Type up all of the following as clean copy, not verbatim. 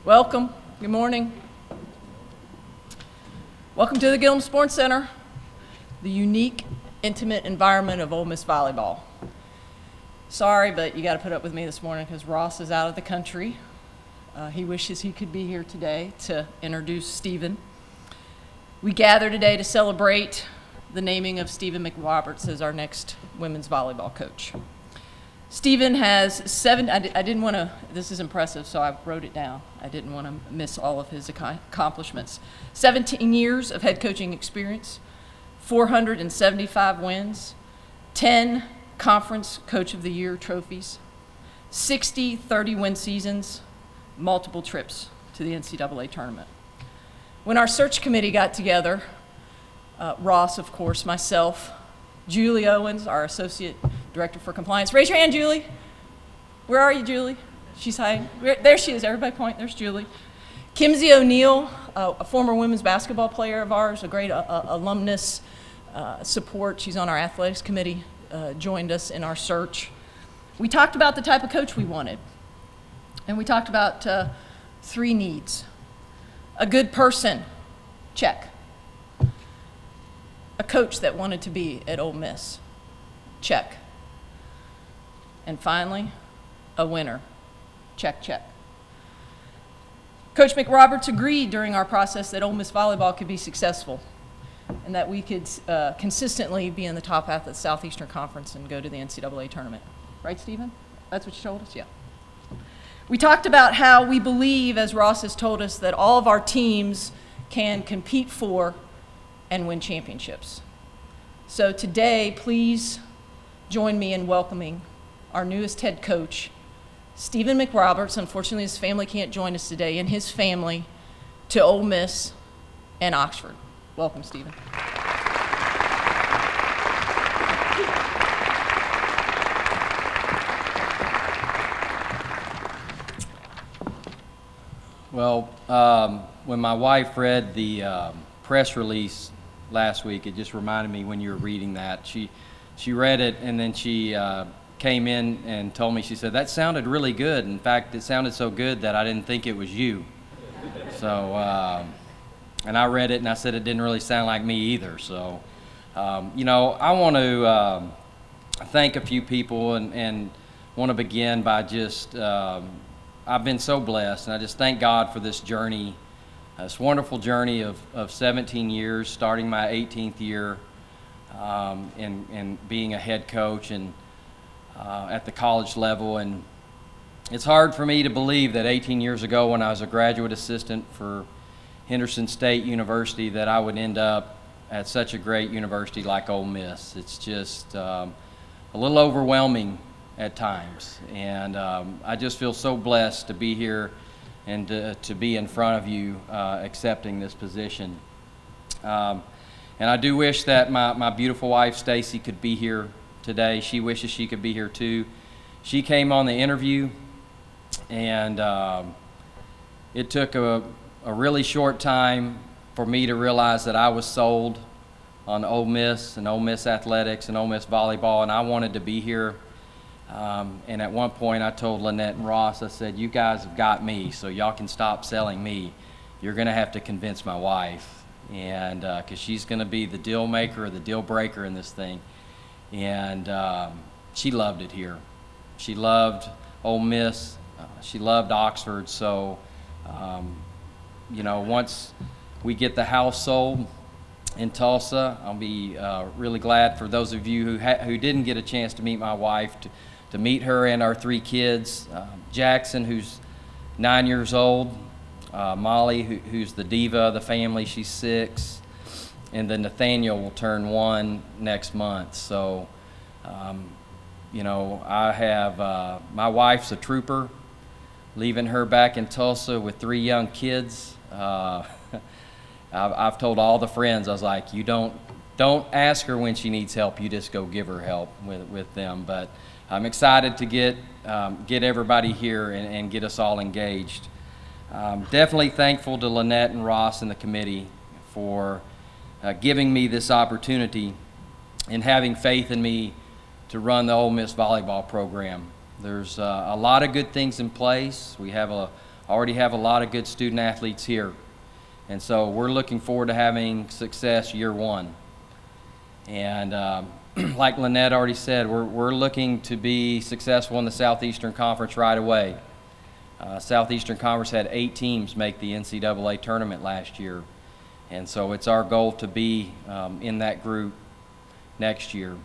Welcome. Good morning. Welcome to the Gillum Sports Center, the unique, intimate environment of Ole Miss volleyball. Sorry, but you got to put up with me this morning because Ross is out of the country. He wishes he could be here today to introduce Stephen. We gather today to celebrate the naming of Stephen McRoberts as our next women's volleyball coach. Stephen has I didn't want to, this is impressive, so I wrote it down. I didn't want to miss all of his accomplishments. 17 years of head coaching experience, 475 wins, 10 Conference Coach of the Year trophies, 60 30-win seasons, multiple trips to the NCAA tournament. When our search committee got together, Ross, of course, myself, Julie Owens, our Associate Director for Compliance. Raise your hand, Julie. Where are you, Julie? She's hiding. There she is. Everybody point. There's Julie. Kimsey O'Neill, a former women's basketball player of ours, a great alumnus support. She's on our athletics committee, joined us in our search. We talked about the type of coach we wanted, and we talked about 3 needs. A good person, check. A coach that wanted to be at Ole Miss, check. And finally, a winner, check, check. Coach McRoberts agreed during our process that Ole Miss volleyball could be successful and that we could consistently be in the top half of the Southeastern Conference and go to the NCAA tournament. Right, Stephen? That's what you told us? Yeah. We talked about how we believe, as Ross has told us, that all of our teams can compete for and win championships. So today, please join me in welcoming our newest head coach, Stephen McRoberts. Unfortunately, his family can't join us today, and his family to Ole Miss and Oxford. Welcome, Stephen. Well, when my wife read the press release last week, it just reminded me when you were reading that. She read it, and then she came in and told me, she said, that sounded really good. In fact, it sounded so good that I didn't think it was you. So, and I read it, and I said it didn't really sound like me either. So, I want to thank a few people and want to begin by just, I've been so blessed, and I just thank God for this journey, this wonderful journey of 17 years, starting my 18th year and being a head coach and at the college level. And it's hard for me to believe that 18 years ago, when I was a graduate assistant for Henderson State University, that I would end up at such a great university like Ole Miss. It's just a little overwhelming at times, and I just feel so blessed to be here and to be in front of you accepting this position. And I do wish that my beautiful wife Stacy could be here today. She wishes she could be here too. She came on the interview, and it took a really short time for me to realize that I was sold on Ole Miss and Ole Miss athletics and Ole Miss volleyball, and I wanted to be here. And at one point I told Lynette and Ross, I said, you guys have got me, so y'all can stop selling me. You're going to have to convince my wife, and because she's going to be the deal maker or the deal breaker in this thing. And she loved it here. She loved Ole Miss. She loved Oxford. So, once we get the house sold in Tulsa, I'll be really glad for those of you who didn't get a chance to meet my wife to meet her and our 3 kids. Jackson, who's 9 years old, Molly, who's the diva of the family, she's 6, and then Nathaniel will turn 1 next month. So, I have, my wife's a trooper, leaving her back in Tulsa with 3 young kids. I've told all the friends, I was like, you don't ask her when she needs help, you just go give her help with them. But I'm excited to get everybody here and get us all engaged. Definitely thankful to Lynette and Ross and the committee for giving me this opportunity and having faith in me to run the Ole Miss volleyball program. There's a lot of good things in place. We have a already have a lot of good student athletes here. And so we're looking forward to having success year one. And like Lynette already said, we're looking to be successful in the Southeastern Conference right away. Southeastern Conference had 8 teams make the NCAA tournament last year. And so it's our goal to be in that group next year.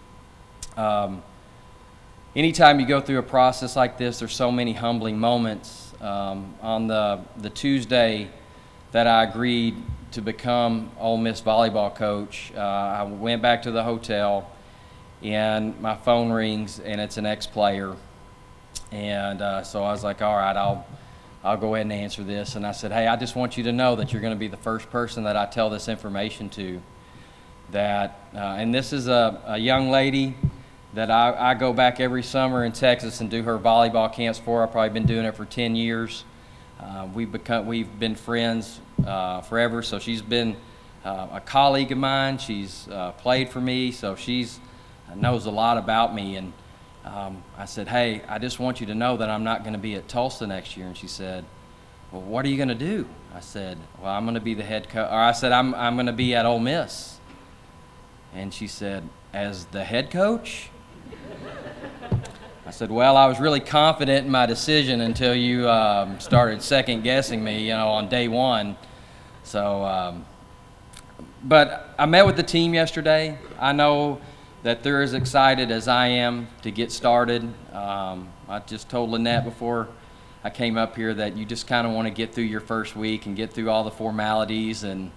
Anytime you go through a process like this, there's so many humbling moments. On the Tuesday that I agreed to become Ole Miss volleyball coach, I went back to the hotel, and my phone rings, and it's an ex-player. And so I was like, all right, I'll go ahead and answer this. And I said, hey, I just want you to know that you're going to be the first person that I tell this information to. And this is a young lady that I go back every summer in Texas and do her volleyball camps for. I've probably been doing it for 10 years. We've been friends forever. So she's been a colleague of mine. She's played for me, so she's knows a lot about me. And I said, hey, I just want you to know that I'm not going to be at Tulsa next year. And she said, well, what are you going to do? I said, well, I'm going to be the head coach. Or I said, I'm going to be at Ole Miss. And she said, as the head coach? I said, well, I was really confident in my decision until you started second-guessing me, on day one. So, but I met with the team yesterday. I know that they're as excited as I am to get started. I just told Lynette before I came up here that you just kind of want to get through your first week and get through all the formalities and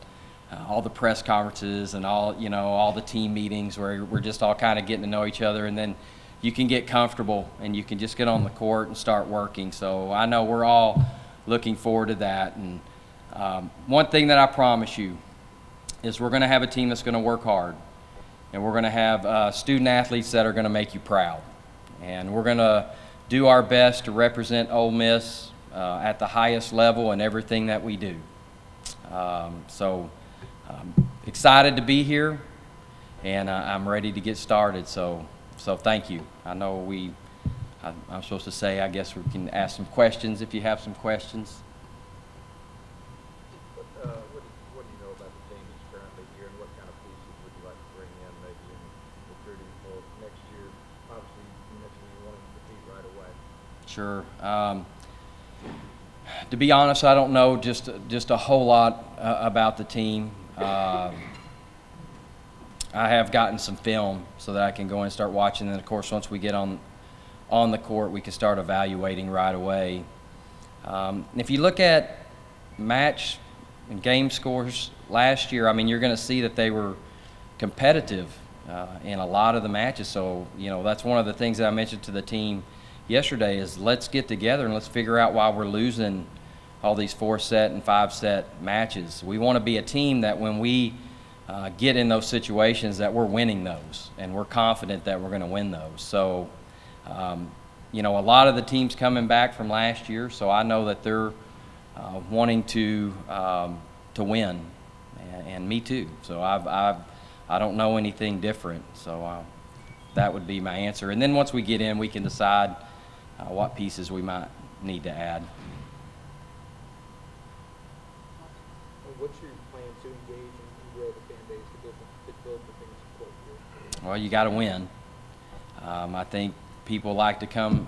all the press conferences and all the team meetings where we're just all kind of getting to know each other, and then you can get comfortable and you can just get on the court and start working. So I know we're all looking forward to that. And one thing that I promise you is we're going to have a team that's going to work hard, and we're going to have student athletes that are going to make you proud. And we're going to do our best to represent Ole Miss at the highest level in everything that we do. So excited to be here, and I'm ready to get started. So thank you. I know I'm supposed to say, I guess we can ask some questions if you have some questions. What do you know about the team that's currently here, and what kind of pieces would you like to bring in maybe in recruiting for next year? Obviously, you mentioned you wanted to compete right away. Sure. To be honest, I don't know just a whole lot about the team. I have gotten some film so that I can go in and start watching. And of course, once we get on the court, we can start evaluating right away. If you look at match and game scores last year, I mean, you're going to see that they were competitive in a lot of the matches. So, that's one of the things that I mentioned to the team yesterday is let's get together and let's figure out why we're losing all these 4-set and 5-set matches. We want to be a team that when we get in those situations that we're winning those, and we're confident that we're going to win those. So, a lot of the teams coming back from last year, so I know that they're wanting to win, and me too. So I don't know anything different. So that would be my answer. And then once we get in, we can decide what pieces we might need to add. What's your plan to engage and grow the fan base to build the things support here? Well, you got to win. I think people like to come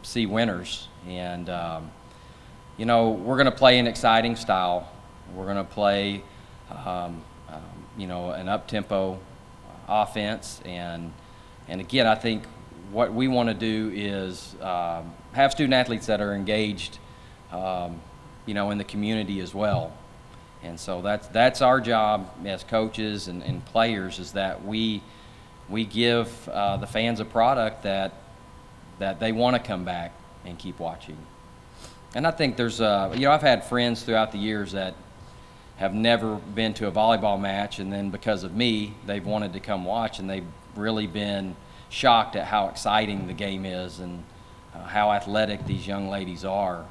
see winners, and we're going to play an exciting style. We're going to play, an up-tempo offense, and again, I think what we want to do is have student athletes that are engaged, in the community as well. And so that's our job as coaches and players, is that we give the fans a product that they want to come back and keep watching. And I think there's I've had friends throughout the years that have never been to a volleyball match, and then because of me, they've wanted to come watch, and they've really been shocked at how exciting the game is and how athletic these young ladies are.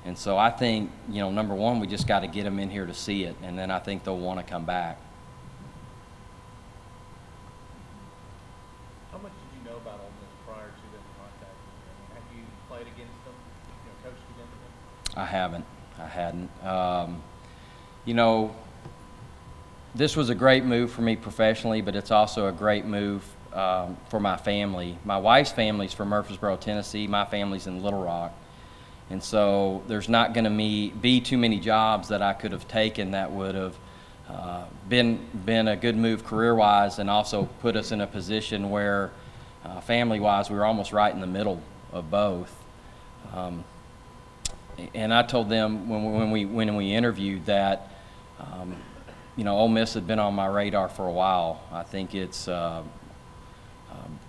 And so I think, number one, we just got to get them in here to see it, and then I think they'll want to come back. How much did you know about Ole Miss prior to them contacting you? I mean, have you played against them, coached against them? I haven't. I hadn't. You know, this was a great move for me professionally, but it's also a great move for my family. My wife's family's from Murfreesboro, Tennessee. My family's in Little Rock. And so there's not going to be too many jobs that I could have taken that would have been a good move career-wise, and also put us in a position where family-wise we were almost right in the middle of both. And I told them when we interviewed that you know, Ole Miss had been on my radar for a while. I think it's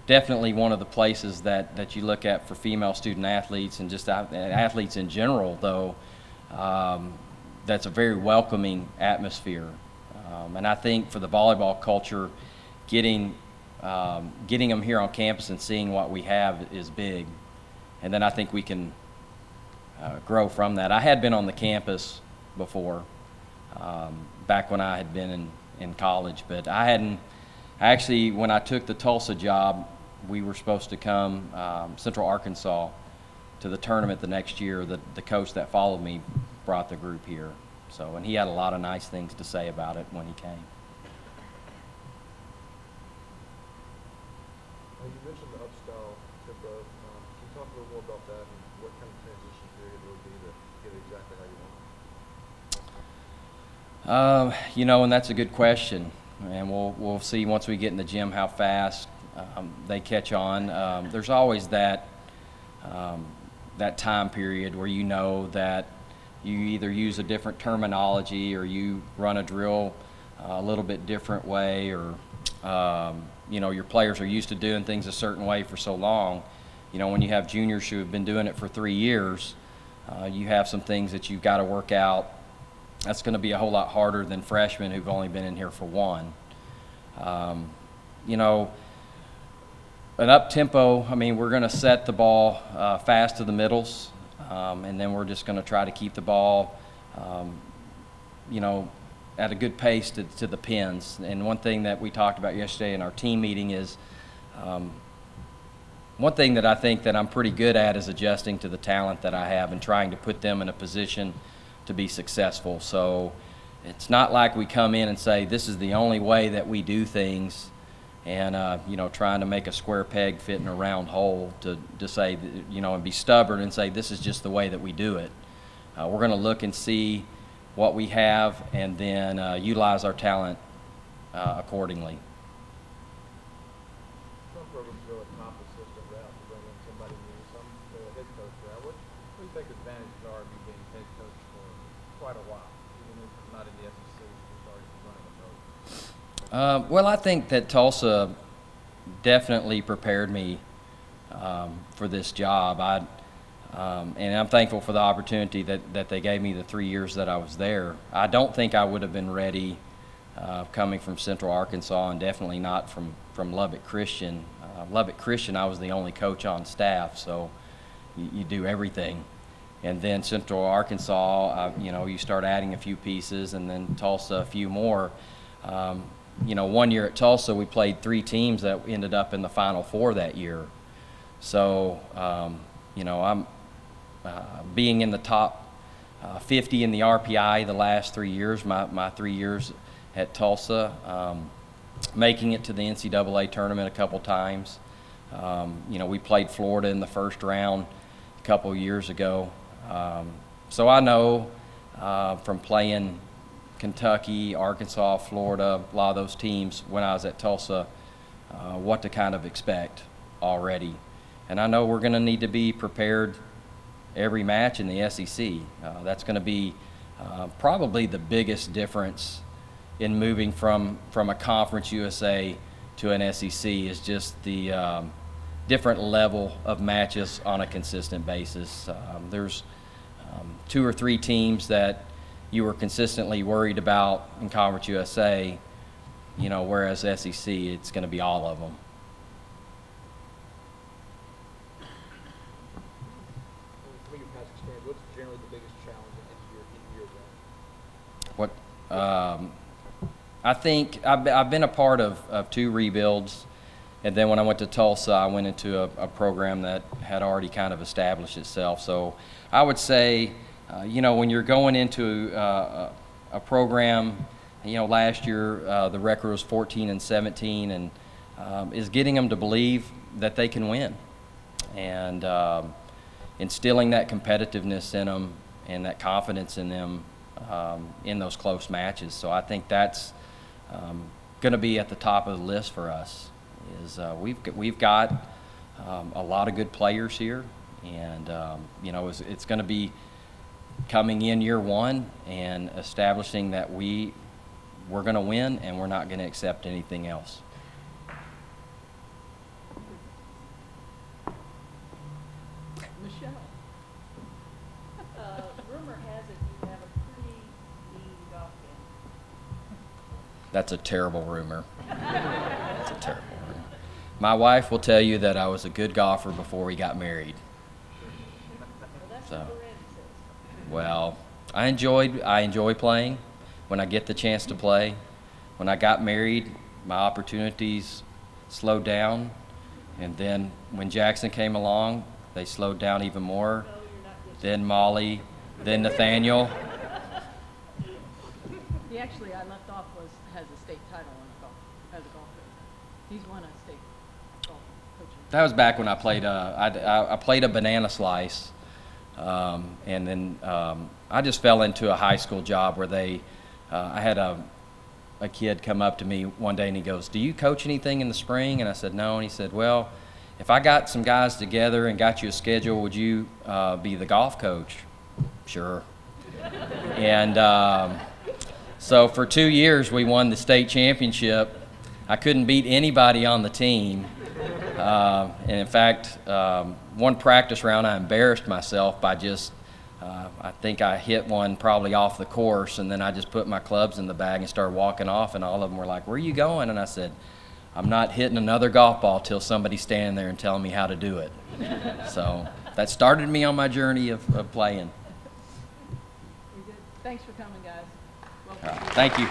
definitely one of the places that you look at for female student athletes, and just athletes in general, though, that's a very welcoming atmosphere. And I think for the volleyball culture, getting them here on campus and seeing what we have is big. And then I think we can grow from that. I had been on the campus before, back when I had been in college, but I hadn't. Actually, when I took the Tulsa job, we were supposed to come Central Arkansas to the tournament the next year. The coach that followed me brought the group here. So, and he had a lot of nice things to say about it when he came. You mentioned the upstyle tempo. Can you talk a little more about that and what kind of transition period it would be to get it exactly how you want it? You know, and that's a good question. And we'll see once we get in the gym how fast they catch on. There's always that time period where you know that you either use a different terminology or you run a drill a little bit different way, or you know, your players are used to doing things a certain way for so long. You know, when you have juniors who have been doing it for 3 years, you have some things that you've got to work out. That's going to be a whole lot harder than freshmen who've only been in here for one. You know, an up-tempo, I mean, we're going to set the ball fast to the middles, and then we're just going to try to keep the ball, you know, at a good pace to the pins. And one thing that we talked about yesterday in our team meeting is one thing that I think that I'm pretty good at is adjusting to the talent that I have and trying to put them in a position to be successful. So it's not like we come in and say this is the only way that we do things, and you know, trying to make a square peg fit in a round hole to say, you know, and be stubborn and say this is just the way that we do it. We're going to look and see what we have, and then utilize our talent accordingly. Some programs go a top assistant route to bring in somebody new, some go a head coach route. What do you think the advantages are of you being head coach for quite a while, even if it's not in the SEC, you're already running a program? Well, I think that Tulsa definitely prepared me for this job. And I'm thankful for the opportunity that they gave me the 3 years that I was there. I don't think I would have been ready coming from Central Arkansas, and definitely not from Lubbock Christian. Lubbock Christian, I was the only coach on staff, so you do everything. And then Central Arkansas, you know, you start adding a few pieces, and then Tulsa a few more. You know, one year at Tulsa, we played 3 teams that ended up in the Final Four that year. So, you know, I'm being in the top 50 in the RPI the last 3 years, my 3 years at Tulsa, making it to the NCAA tournament a couple times. You know, we played Florida in the first round a couple years ago. So I know from playing Kentucky, Arkansas, Florida, a lot of those teams when I was at Tulsa, what to kind of expect already. And I know we're going to need to be prepared every match in the SEC. That's going to be probably the biggest difference in moving from a Conference USA to an SEC, is just the different level of matches on a consistent basis. There's 2 or 3 teams that you were consistently worried about in Conference USA, you know, whereas SEC, it's going to be all of them. From your past experience, what's generally the biggest challenge in your What I think I've been a part of 2 rebuilds, and then when I went to Tulsa, I went into a program that had already kind of established itself. So I would say You know, when you're going into a program, you know, last year the record was 14-17, and is getting them to believe that they can win, and instilling that competitiveness in them and that confidence in them in those close matches. So I think that's going to be at the top of the list for us. Is we've got a lot of good players here, and you know, it's going to be coming in year one and establishing that we're going to win and we're not going to accept anything else. Michelle. Rumor has it you have a pretty mean golf game. That's a terrible rumor. That's a terrible rumor. My wife will tell you that I was a good golfer before we got married. Well, that's So. what Randy says. Well, I enjoy playing when I get the chance to play. When I got married, my opportunities slowed down, and then when Jackson came along, they slowed down even more. No, you're not just. Then Molly, then Nathaniel. He actually, I left off, has a state title as a golf coach. He's won a state golf coaching. That was back when I played. I played a banana slice, and then I just fell into a high school job where I had a kid come up to me one day and he goes, "Do you coach anything in the spring?" And I said, "No." And he said, "Well, if I got some guys together and got you a schedule, would you be the golf coach?" Sure. And so for 2 years we won the state championship. I couldn't beat anybody on the team. And in fact, one practice round I embarrassed myself by just, I think I hit one probably off the course, and then I just put my clubs in the bag and started walking off, and all of them were like, "Where are you going?" And I said, "I'm not hitting another golf ball till somebody's standing there and telling me how to do it." So that started me on my journey of playing. We did. Thanks for coming, guys. All Welcome. right, thank you.